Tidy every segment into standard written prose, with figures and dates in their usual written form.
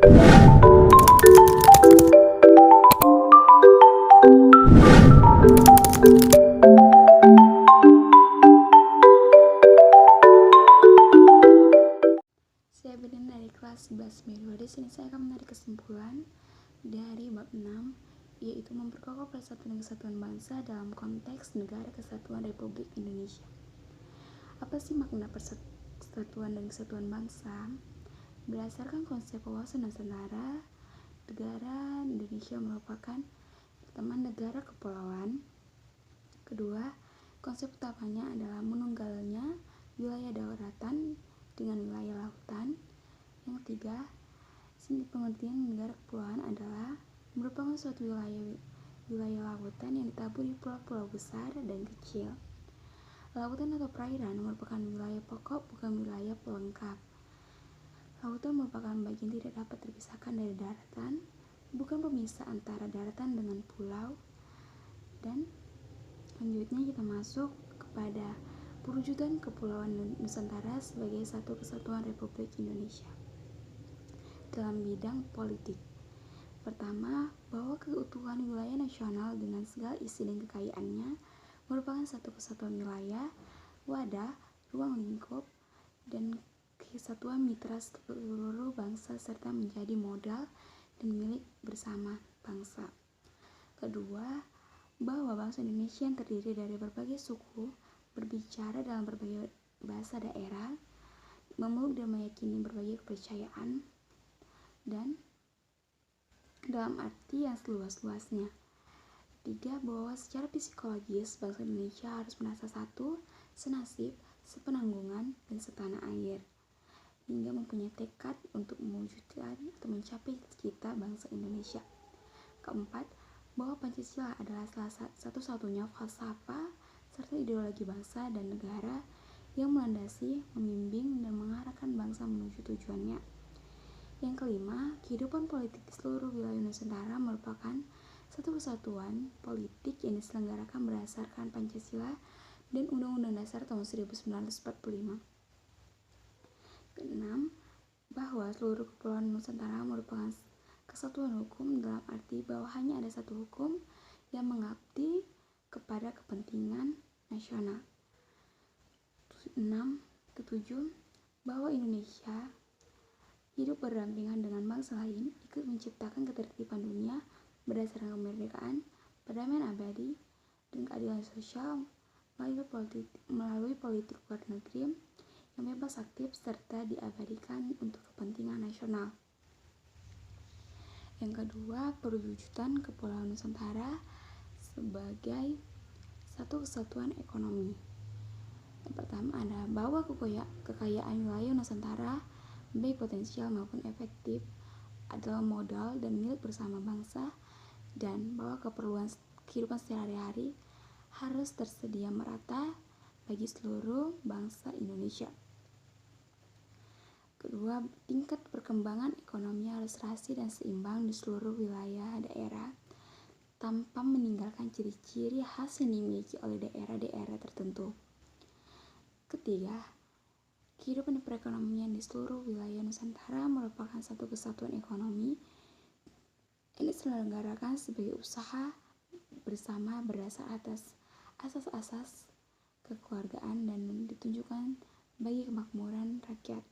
Saya Beden dari kelas 11 B2. Di sini saya akan menarik kesimpulan dari bab 6, yaitu memperkokoh persatuan dan kesatuan bangsa dalam konteks Negara Kesatuan Republik Indonesia. Apa sih makna persatuan dan kesatuan bangsa? Berdasarkan konsep wawasan Nusantara, negara Indonesia merupakan pertama negara kepulauan. Kedua, konsep utamanya adalah menunggalnya wilayah daratan dengan wilayah lautan. Yang ketiga, pengertian negara kepulauan adalah merupakan suatu wilayah lautan yang ditaburi pulau-pulau besar dan kecil. Lautan atau perairan merupakan wilayah pokok, bukan wilayah pelengkap. Lautan merupakan bagian tidak dapat terpisahkan dari daratan, bukan pemisah antara daratan dengan pulau. Dan selanjutnya kita masuk kepada perwujudan Kepulauan Nusantara sebagai satu kesatuan Republik Indonesia. Dalam bidang politik, pertama, bahwa keutuhan wilayah nasional dengan segala isi dan kekayaannya merupakan satu kesatuan wilayah, wadah, ruang lingkup, dan kesatuan mitra seluruh bangsa serta menjadi modal dan milik bersama bangsa. Kedua, bahwa bangsa Indonesia yang terdiri dari berbagai suku berbicara dalam berbagai bahasa daerah, memeluk dan meyakini berbagai kepercayaan, dan dalam arti yang seluas-luasnya. Tiga, bahwa secara psikologis bangsa Indonesia harus merasa satu, senasib, sepenanggungan, dan setanah air, hingga mempunyai tekad untuk mewujudkan atau mencapai cita bangsa Indonesia. Keempat, bahwa Pancasila adalah salah satu-satunya falsafah serta ideologi bangsa dan negara yang melandasi, membimbing, dan mengarahkan bangsa menuju tujuannya. Yang kelima, kehidupan politik di seluruh wilayah Nusantara merupakan satu kesatuan politik yang diselenggarakan berdasarkan Pancasila dan Undang-Undang Dasar tahun 1945. Keenam, bahwa seluruh kepulauan Nusantara merupakan kesatuan hukum dalam arti bahwa hanya ada satu hukum yang mengabdi kepada kepentingan nasional. Ketujuh, bahwa Indonesia hidup berdampingan dengan bangsa lain, ikut menciptakan ketertiban dunia berdasarkan kemerdekaan, perdamaian abadi, dan keadilan sosial melalui politik luar negeri yang bebas aktif serta diabadikan untuk kepentingan nasional. Yang kedua, perwujudan Kepulauan Nusantara sebagai satu kesatuan ekonomi. Yang pertama adalah bahwa kekayaan wilayah Nusantara, baik potensial maupun efektif, adalah modal dan milik bersama bangsa, dan bahwa keperluan kehidupan sehari-hari harus tersedia merata bagi seluruh bangsa Indonesia. Kedua, tingkat perkembangan ekonomi harus serasi dan seimbang di seluruh wilayah daerah tanpa meninggalkan ciri-ciri khas yang dimiliki oleh daerah-daerah tertentu. Ketiga, kehidupan perekonomian di seluruh wilayah Nusantara merupakan satu kesatuan ekonomi yang diselenggarakan sebagai usaha bersama berdasar atas asas-asas kekeluargaan dan ditunjukkan bagi kemakmuran rakyat.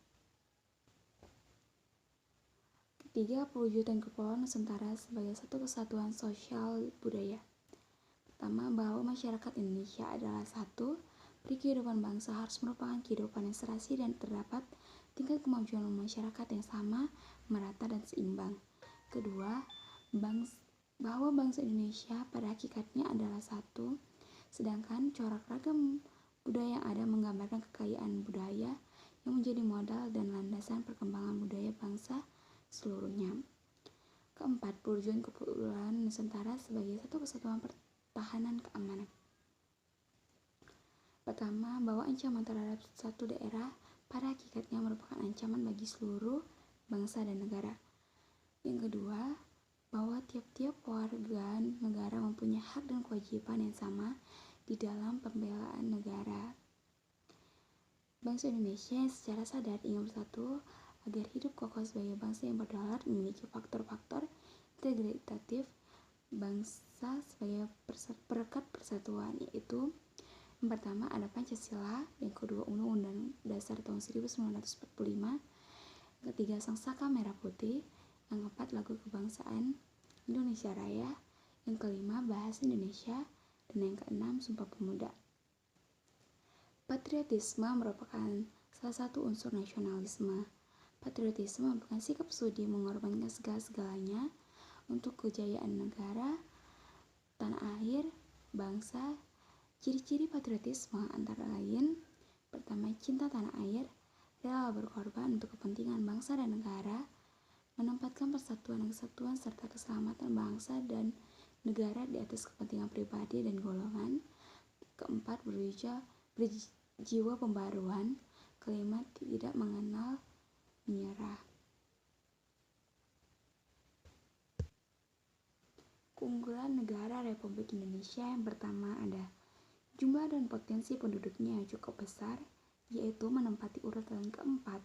Ketiga, perwujudan Kepulauan Nusantara sebagai satu kesatuan sosial budaya. Pertama, bahwa masyarakat Indonesia adalah satu, kehidupan bangsa harus merupakan kehidupan yang serasi dan terdapat tingkat kemajuan masyarakat yang sama, merata, dan seimbang. Kedua, bahwa bangsa Indonesia pada hakikatnya adalah satu, sedangkan corak ragam budaya yang ada menggambarkan kekayaan budaya yang menjadi modal dan landasan perkembangan budaya bangsa seluruhnya. Keempat, perwujudan Kepulauan Nusantara sebagai satu kesatuan pertahanan keamanan. Pertama, bahwa ancaman terhadap satu daerah pada hakikatnya merupakan ancaman bagi seluruh bangsa dan negara. Yang kedua, bahwa tiap-tiap warga negara mempunyai hak dan kewajiban yang sama di dalam pembelaan negara. Bangsa Indonesia yang secara sadar ingin bersatu agar hidup kokoh sebagai bangsa yang berdaulat memiliki faktor-faktor integratif bangsa sebagai perekat persatuan, yaitu yang pertama ada Pancasila, yang kedua Undang-Undang Dasar tahun 1945, yang ketiga Sang Saka Merah Putih, yang keempat lagu kebangsaan Indonesia Raya, yang kelima bahasa Indonesia, dan yang keenam Sumpah Pemuda. Patriotisme merupakan salah satu unsur nasionalisme. Patriotisme merupakan sikap sudi mengorbankan segala-segalanya untuk kejayaan negara, tanah air, bangsa. Ciri-ciri patriotisme antara lain: pertama, cinta tanah air, rela berkorban untuk kepentingan bangsa dan negara, menempatkan persatuan dan kesatuan serta keselamatan bangsa dan negara di atas kepentingan pribadi dan golongan. Keempat, berjiwa pembaruan. Kelima, tidak mengenal menyerah. Keunggulan negara Republik Indonesia yang pertama ada jumlah dan potensi penduduknya yang cukup besar, yaitu menempati urutan keempat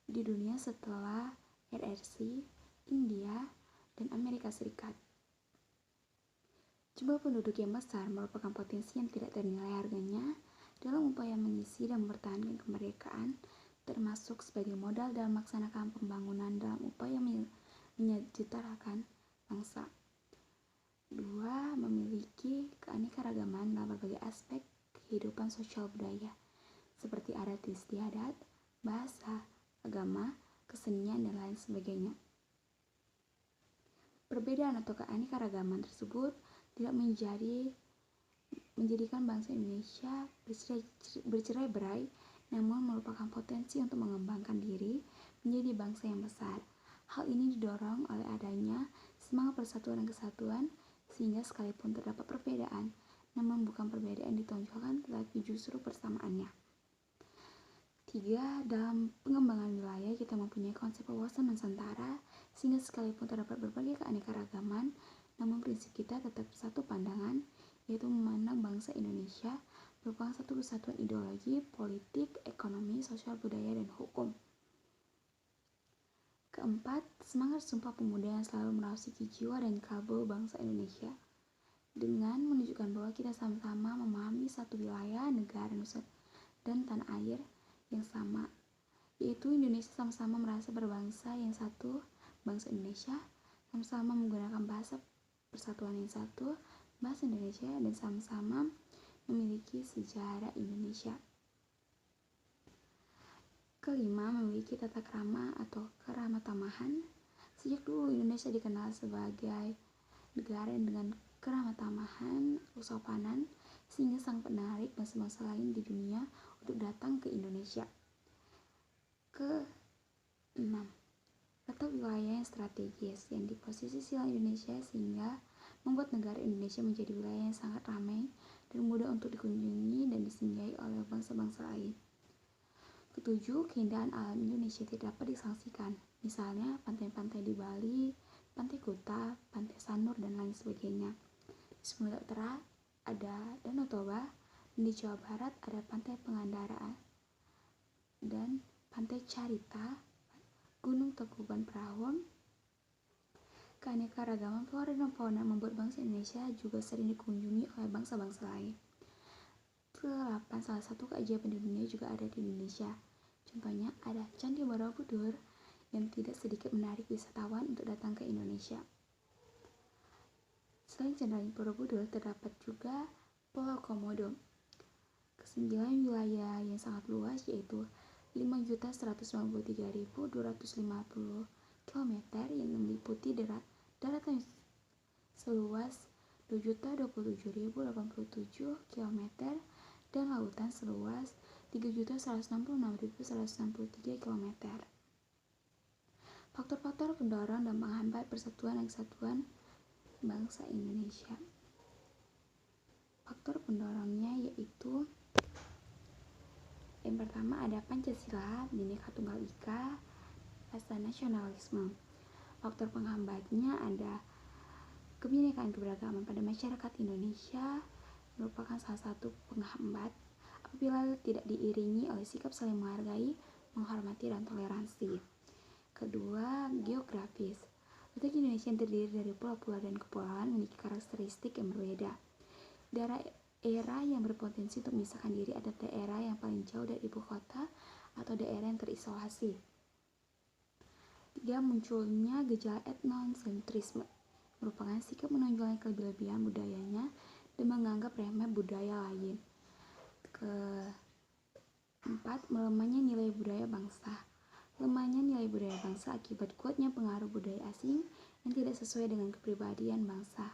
di dunia setelah RRC, India, dan Amerika Serikat. Jumlah penduduk yang besar merupakan potensi yang tidak ternilai harganya dalam upaya mengisi dan mempertahankan kemerdekaan, termasuk sebagai modal dalam melaksanakan pembangunan dalam upaya menyejahterakan bangsa. 2. Memiliki keanekaragaman dalam berbagai aspek kehidupan sosial budaya, seperti adat istiadat, bahasa, agama, kesenian, dan lain sebagainya. Perbedaan atau keanekaragaman tersebut tidak menjadikan bangsa Indonesia bercerai-berai, namun merupakan potensi untuk mengembangkan diri menjadi bangsa yang besar. Hal ini didorong oleh adanya semangat persatuan dan kesatuan, sehingga sekalipun terdapat perbedaan, namun bukan perbedaan ditonjolkan, tetapi justru persamaannya. 3. Dalam pengembangan wilayah, kita mempunyai konsep wawasan Nusantara, sehingga sekalipun terdapat berbagai keanekaragaman, namun prinsip kita tetap satu pandangan, yaitu memandang bangsa Indonesia merupakan satu kesatuan ideologi, politik, ekonomi, sosial, budaya, dan hukum. Keempat, semangat Sumpah Pemuda yang selalu merasuki jiwa dan kalbu bangsa Indonesia, dengan menunjukkan bahwa kita sama-sama memahami satu wilayah, negara, dan tanah air yang sama, yaitu Indonesia sama-sama merasa berbangsa yang satu, bangsa Indonesia, sama-sama menggunakan bahasa persatuan yang satu, bahasa Indonesia, dan sama-sama memiliki sejarah Indonesia. Kelima, memiliki tata krama atau kerama tamahan. Sejak dulu Indonesia dikenal sebagai negara dengan kerama tamahan, kesopanan, sehingga sangat menarik bangsa-bangsa lain di dunia untuk datang ke Indonesia. Ke-6, letak wilayah yang strategis yang di posisi silang Indonesia, sehingga membuat negara Indonesia menjadi wilayah yang sangat ramai dan mudah untuk dikunjungi dan disinggahi oleh bangsa-bangsa lain. Ketujuh, keindahan alam Indonesia tidak dapat disangsikan, misalnya pantai-pantai di Bali, Pantai Kuta, Pantai Sanur, dan lain sebagainya. Di Sumatera Utara ada Danau Toba, dan di Jawa Barat ada Pantai Pangandaran dan Pantai Carita, Gunung Tangkuban Perahu. Keanekaragaman flora dan fauna membuat bangsa Indonesia juga sering dikunjungi oleh bangsa-bangsa lain. Ke-8, salah satu keajaiban di dunia juga ada di Indonesia. Contohnya ada Candi Borobudur yang tidak sedikit menarik wisatawan untuk datang ke Indonesia. Selain Candi Borobudur, terdapat juga Pulau Komodo. Ke-9, wilayah yang sangat luas, yaitu 5.193.250 km yang meliputi daratan seluas 2.027.087 km dan lautan seluas 3.166.163 km. Faktor-faktor pendorong dan penghambat persatuan dan kesatuan bangsa Indonesia. Faktor pendorongnya yaitu yang pertama ada Pancasila, Bhinneka Tunggal Ika, rasa nasionalisme. Faktor penghambatnya ada kebinekaan keberagaman pada masyarakat Indonesia merupakan salah satu penghambat apabila tidak diiringi oleh sikap saling menghargai, menghormati, dan toleransi. Kedua, geografis. Letak Indonesia yang terdiri dari pulau-pulau dan kepulauan memiliki karakteristik yang berbeda. Daerah yang berpotensi untuk memisahkan diri adalah daerah yang paling jauh dari ibu kota atau daerah yang terisolasi. Tiga, munculnya gejala etnosentrisme, merupakan sikap menonjolkan kelebihan budayanya dan menganggap remeh budaya lain. Keempat, melemahnya nilai budaya bangsa. Lemahnya nilai budaya bangsa akibat kuatnya pengaruh budaya asing yang tidak sesuai dengan kepribadian bangsa.